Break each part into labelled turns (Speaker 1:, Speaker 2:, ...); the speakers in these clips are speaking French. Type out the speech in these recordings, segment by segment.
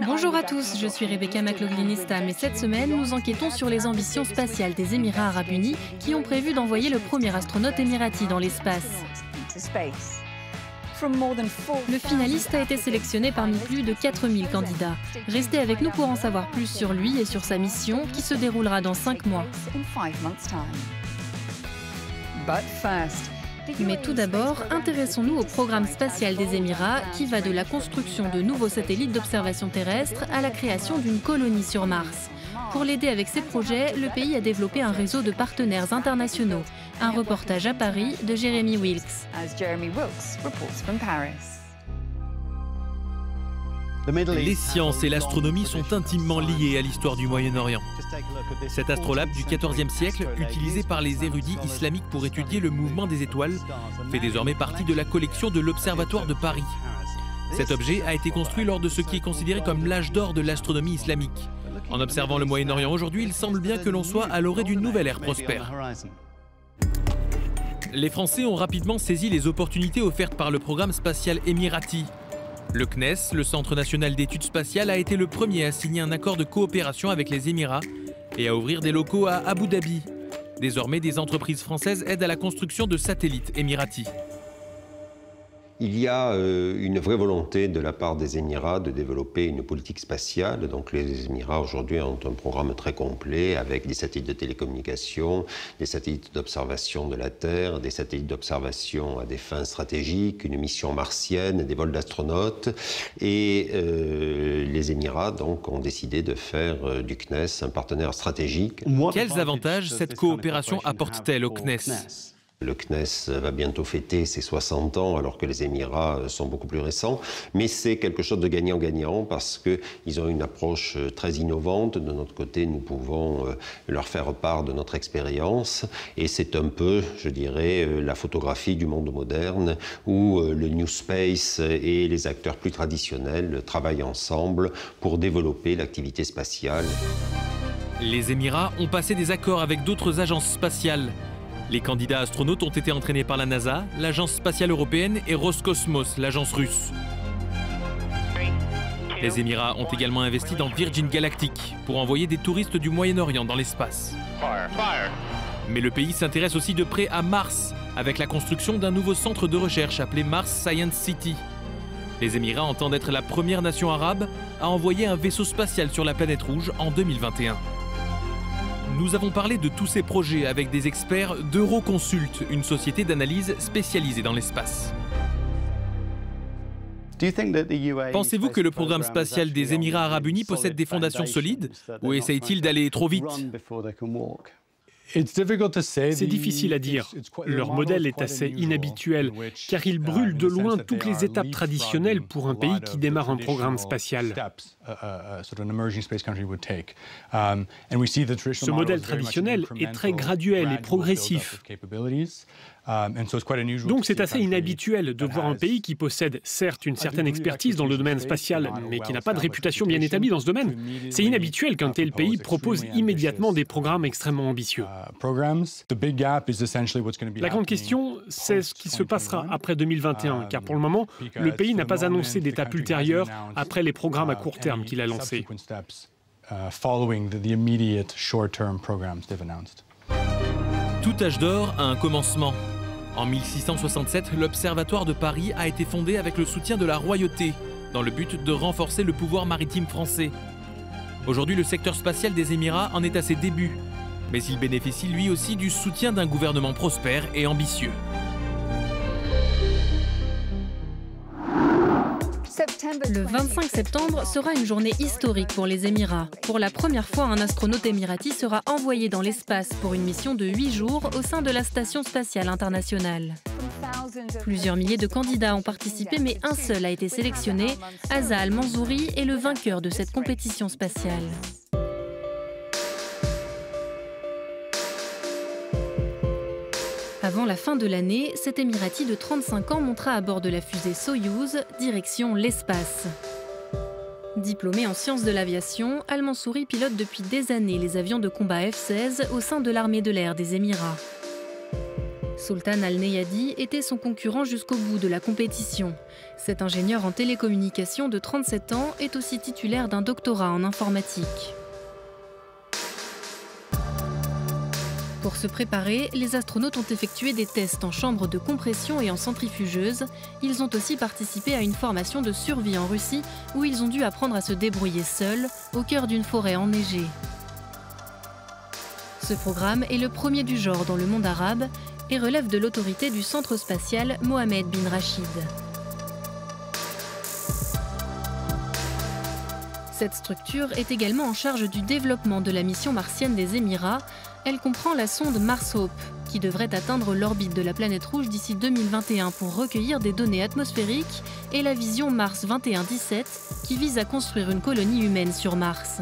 Speaker 1: Bonjour à tous, je suis Rebecca McLaughlin-Istam et cette semaine, nous enquêtons sur les ambitions spatiales des Émirats arabes unis qui ont prévu d'envoyer le premier astronaute émirati dans l'espace. Le finaliste a été sélectionné parmi plus de 4000 candidats. Restez avec nous pour en savoir plus sur lui et sur sa mission qui se déroulera dans 5 mois. Mais tout d'abord, intéressons-nous au programme spatial des Émirats qui va de la construction de nouveaux satellites d'observation terrestre à la création d'une colonie sur Mars. Pour l'aider avec ses projets, le pays a développé un réseau de partenaires internationaux. Un reportage à Paris de Jeremy Wilkes.
Speaker 2: Les sciences et l'astronomie sont intimement liées à l'histoire du Moyen-Orient. Cet astrolabe du XIVe siècle, utilisé par les érudits islamiques pour étudier le mouvement des étoiles, fait désormais partie de la collection de l'Observatoire de Paris. Cet objet a été construit lors de ce qui est considéré comme l'âge d'or de l'astronomie islamique. En observant le Moyen-Orient aujourd'hui, il semble bien que l'on soit à l'orée d'une nouvelle ère prospère. Les Français ont rapidement saisi les opportunités offertes par le programme spatial émirati. Le CNES, le Centre national d'études spatiales, a été le premier à signer un accord de coopération avec les Émirats et à ouvrir des locaux à Abu Dhabi. Désormais, des entreprises françaises aident à la construction de satellites émiratis.
Speaker 3: Il y a une vraie volonté de la part des Émirats de développer une politique spatiale. Donc les Émirats aujourd'hui ont un programme très complet avec des satellites de télécommunications, des satellites d'observation de la Terre, des satellites d'observation à des fins stratégiques, une mission martienne, des vols d'astronautes. Et les Émirats donc ont décidé de faire du CNES un partenaire stratégique.
Speaker 2: Quels avantages cette coopération apporte-t-elle au CNES ?
Speaker 3: Le CNES va bientôt fêter ses 60 ans alors que les Émirats sont beaucoup plus récents, mais c'est quelque chose de gagnant-gagnant parce qu'ils ont une approche très innovante. De notre côté, nous pouvons leur faire part de notre expérience et c'est un peu, je dirais, la photographie du monde moderne où le New Space et les acteurs plus traditionnels travaillent ensemble pour développer l'activité spatiale.
Speaker 2: Les Émirats ont passé des accords avec d'autres agences spatiales. Les candidats astronautes ont été entraînés par la NASA, l'Agence spatiale européenne et Roscosmos, l'agence russe. Les Émirats ont également investi dans Virgin Galactic pour envoyer des touristes du Moyen-Orient dans l'espace. Mais le pays s'intéresse aussi de près à Mars, avec la construction d'un nouveau centre de recherche appelé Mars Science City. Les Émirats entendent être la première nation arabe à envoyer un vaisseau spatial sur la planète rouge en 2021. Nous avons parlé de tous ces projets avec des experts d'Euroconsult, une société d'analyse spécialisée dans l'espace. Pensez-vous que le programme spatial des Émirats arabes unis possède des fondations solides ou essaye-t-il d'aller trop vite ?
Speaker 4: C'est difficile à dire. Leur modèle est assez inhabituel, car il brûle de loin toutes les étapes traditionnelles pour un pays qui démarre un programme spatial. Ce modèle traditionnel est très graduel et progressif. Donc c'est assez inhabituel de voir un pays qui possède certes une certaine expertise dans le domaine spatial, mais qui n'a pas de réputation bien établie dans ce domaine. C'est inhabituel qu'un tel pays propose immédiatement des programmes extrêmement ambitieux. La grande question, c'est ce qui se passera après 2021, car pour le moment, le pays n'a pas annoncé d'étape ultérieure après les programmes à court terme qu'il a lancés.
Speaker 2: Tout âge d'or a un commencement. En 1667, l'Observatoire de Paris a été fondé avec le soutien de la royauté, dans le but de renforcer le pouvoir maritime français. Aujourd'hui, le secteur spatial des Émirats en est à ses débuts, mais il bénéficie lui aussi du soutien d'un gouvernement prospère et ambitieux.
Speaker 1: Le 25 septembre sera une journée historique pour les Émirats. Pour la première fois, un astronaute émirati sera envoyé dans l'espace pour une mission de 8 jours au sein de la Station spatiale internationale. Plusieurs milliers de candidats ont participé, mais un seul a été sélectionné. Asa Al-Manzouri est le vainqueur de cette compétition spatiale. Avant la fin de l'année, cet Émirati de 35 ans montera à bord de la fusée Soyouz, direction l'espace. Diplômé en sciences de l'aviation, Al-Manzouri pilote depuis des années les avions de combat F-16 au sein de l'armée de l'air des Émirats. Sultan Al-Neyadi était son concurrent jusqu'au bout de la compétition. Cet ingénieur en télécommunications de 37 ans est aussi titulaire d'un doctorat en informatique. Pour se préparer, les astronautes ont effectué des tests en chambre de compression et en centrifugeuse. Ils ont aussi participé à une formation de survie en Russie où ils ont dû apprendre à se débrouiller seuls au cœur d'une forêt enneigée. Ce programme est le premier du genre dans le monde arabe et relève de l'autorité du centre spatial Mohammed bin Rachid. Cette structure est également en charge du développement de la mission martienne des Émirats. Elle comprend la sonde Mars Hope, qui devrait atteindre l'orbite de la planète rouge d'ici 2021 pour recueillir des données atmosphériques, et la vision Mars 2117, qui vise à construire une colonie humaine sur Mars.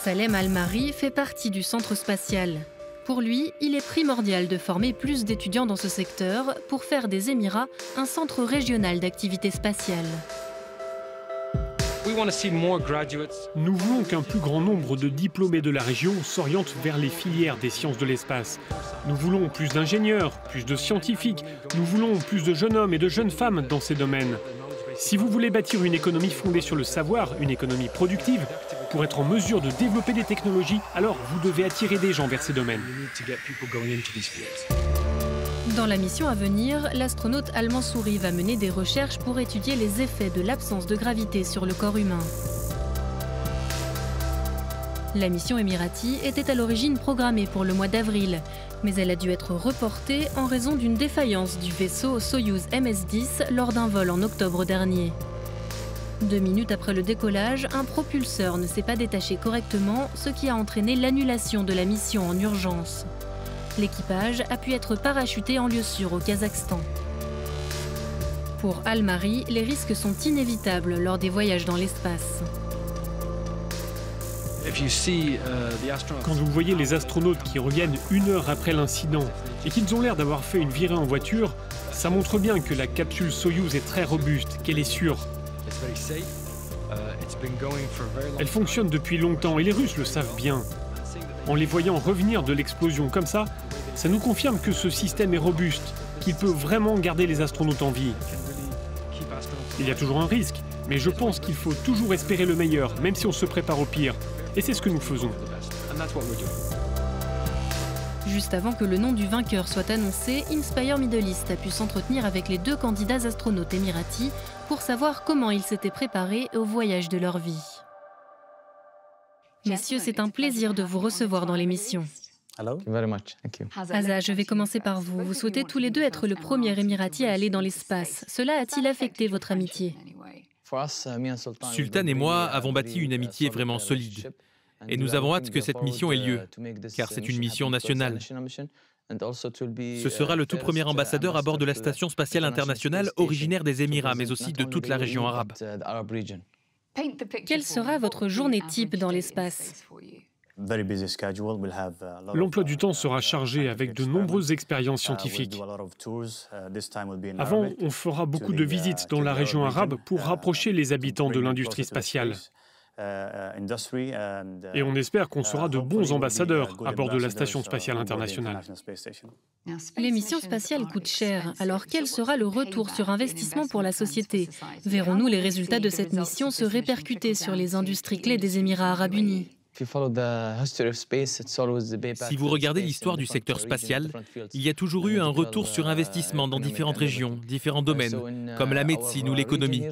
Speaker 1: Salem Al-Mahri fait partie du centre spatial. Pour lui, il est primordial de former plus d'étudiants dans ce secteur pour faire des Émirats un centre régional d'activité spatiale.
Speaker 4: Nous voulons qu'un plus grand nombre de diplômés de la région s'orientent vers les filières des sciences de l'espace. Nous voulons plus d'ingénieurs, plus de scientifiques, nous voulons plus de jeunes hommes et de jeunes femmes dans ces domaines. Si vous voulez bâtir une économie fondée sur le savoir, une économie productive, pour être en mesure de développer des technologies, alors vous devez attirer des gens vers ces domaines.
Speaker 1: Dans la mission à venir, l'astronaute Al-Mansouri va mener des recherches pour étudier les effets de l'absence de gravité sur le corps humain. La mission émirati était à l'origine programmée pour le mois d'avril, mais elle a dû être reportée en raison d'une défaillance du vaisseau Soyouz MS-10 lors d'un vol en octobre dernier. 2 minutes après le décollage, un propulseur ne s'est pas détaché correctement, ce qui a entraîné l'annulation de la mission en urgence. L'équipage a pu être parachuté en lieu sûr au Kazakhstan. Pour Al-Mahri, les risques sont inévitables lors des voyages dans l'espace.
Speaker 4: Quand vous voyez les astronautes qui reviennent 1 heure après l'incident et qu'ils ont l'air d'avoir fait une virée en voiture, ça montre bien que la capsule Soyouz est très robuste, qu'elle est sûre. Elle fonctionne depuis longtemps et les Russes le savent bien. En les voyant revenir de l'explosion comme ça nous confirme que ce système est robuste, qu'il peut vraiment garder les astronautes en vie. Il y a toujours un risque, mais je pense qu'il faut toujours espérer le meilleur, même si on se prépare au pire. Et c'est ce que nous faisons.
Speaker 1: Juste avant que le nom du vainqueur soit annoncé, Inspire Middle East a pu s'entretenir avec les 2 candidats astronautes émiratis pour savoir comment ils s'étaient préparés au voyage de leur vie. Messieurs, c'est un plaisir de vous recevoir dans l'émission. Asa, je vais commencer par vous. Vous souhaitez tous les 2 être le premier Émirati à aller dans l'espace. Cela a-t-il affecté votre amitié?
Speaker 2: Sultan et moi avons bâti une amitié vraiment solide. Et nous avons hâte que cette mission ait lieu, car c'est une mission nationale. Ce sera le tout premier ambassadeur à bord de la Station spatiale internationale originaire des Émirats, mais aussi de toute la région arabe.
Speaker 1: Quelle sera votre journée type dans l'espace?
Speaker 4: L'emploi du temps sera chargé avec de nombreuses expériences scientifiques. Avant, on fera beaucoup de visites dans la région arabe pour rapprocher les habitants de l'industrie spatiale. Et on espère qu'on sera de bons ambassadeurs à bord de la Station spatiale internationale.
Speaker 1: Les missions spatiales coûtent cher, alors quel sera le retour sur investissement pour la société? Verrons-nous les résultats de cette mission se répercuter sur les industries clés des Émirats arabes unis?
Speaker 2: Si vous regardez l'histoire du secteur spatial, il y a toujours eu un retour sur investissement dans différentes régions, différents domaines, comme la médecine ou l'économie.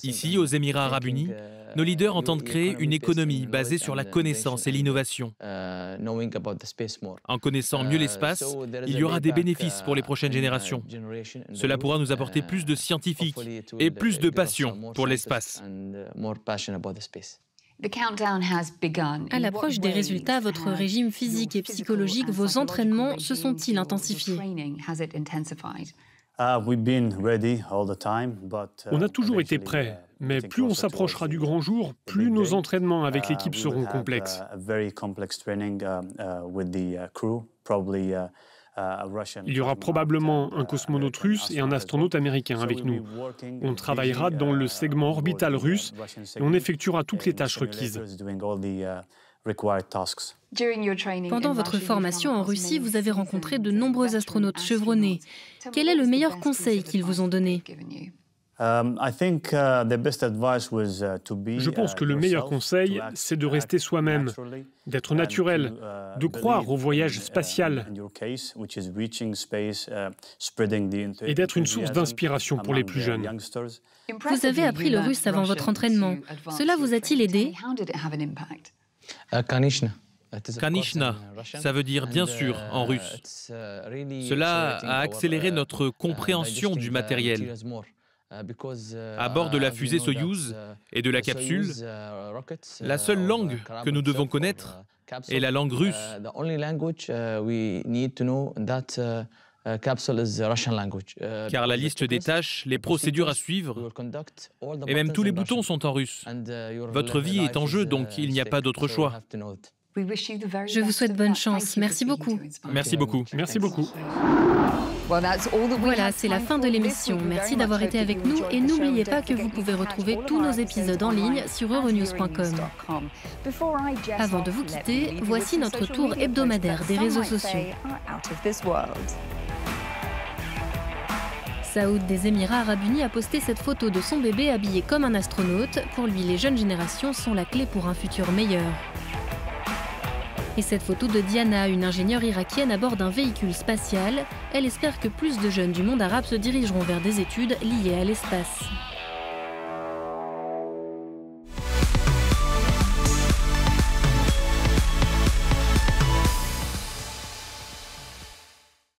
Speaker 2: Ici, aux Émirats arabes unis, nos leaders entendent créer une économie basée sur la connaissance et l'innovation. En connaissant mieux l'espace, il y aura des bénéfices pour les prochaines générations. Cela pourra nous apporter plus de scientifiques et plus de passion pour l'espace.
Speaker 1: À l'approche des résultats, votre régime physique et psychologique, vos entraînements se sont-ils intensifiés?
Speaker 4: On a toujours été prêts, mais plus on s'approchera du grand jour, plus nos entraînements avec l'équipe seront complexes. Il y aura probablement un cosmonaute russe et un astronaute américain avec nous. On travaillera dans le segment orbital russe et on effectuera toutes les tâches requises.
Speaker 1: Pendant votre formation en Russie, vous avez rencontré de nombreux astronautes chevronnés. Quel est le meilleur conseil qu'ils vous ont donné ?
Speaker 4: Je pense que le meilleur conseil, c'est de rester soi-même, d'être naturel, de croire au voyage spatial et d'être une source d'inspiration pour les plus jeunes.
Speaker 1: Vous avez appris le russe avant votre entraînement. Cela vous a-t-il aidé ?
Speaker 2: Kanishna, ça veut dire bien sûr en russe. Cela a accéléré notre compréhension du matériel. À bord de la fusée Soyouz et de la capsule, la seule langue que nous devons connaître est la langue russe. Car la liste des tâches, les procédures à suivre, et même tous les boutons sont en russe. Votre vie est en jeu, donc il n'y a pas d'autre choix.
Speaker 1: Je vous souhaite bonne chance. Merci beaucoup.
Speaker 2: Merci beaucoup.
Speaker 4: Merci beaucoup.
Speaker 1: Voilà, c'est la fin de l'émission. Merci d'avoir été avec nous et n'oubliez pas que vous pouvez retrouver tous nos épisodes en ligne sur euronews.com. Avant de vous quitter, voici notre tour hebdomadaire des réseaux sociaux. Saoud des Émirats Arabes Unis a posté cette photo de son bébé habillé comme un astronaute. Pour lui, les jeunes générations sont la clé pour un futur meilleur. Et cette photo de Diana, une ingénieure irakienne à bord d'un véhicule spatial. Elle espère que plus de jeunes du monde arabe se dirigeront vers des études liées à l'espace.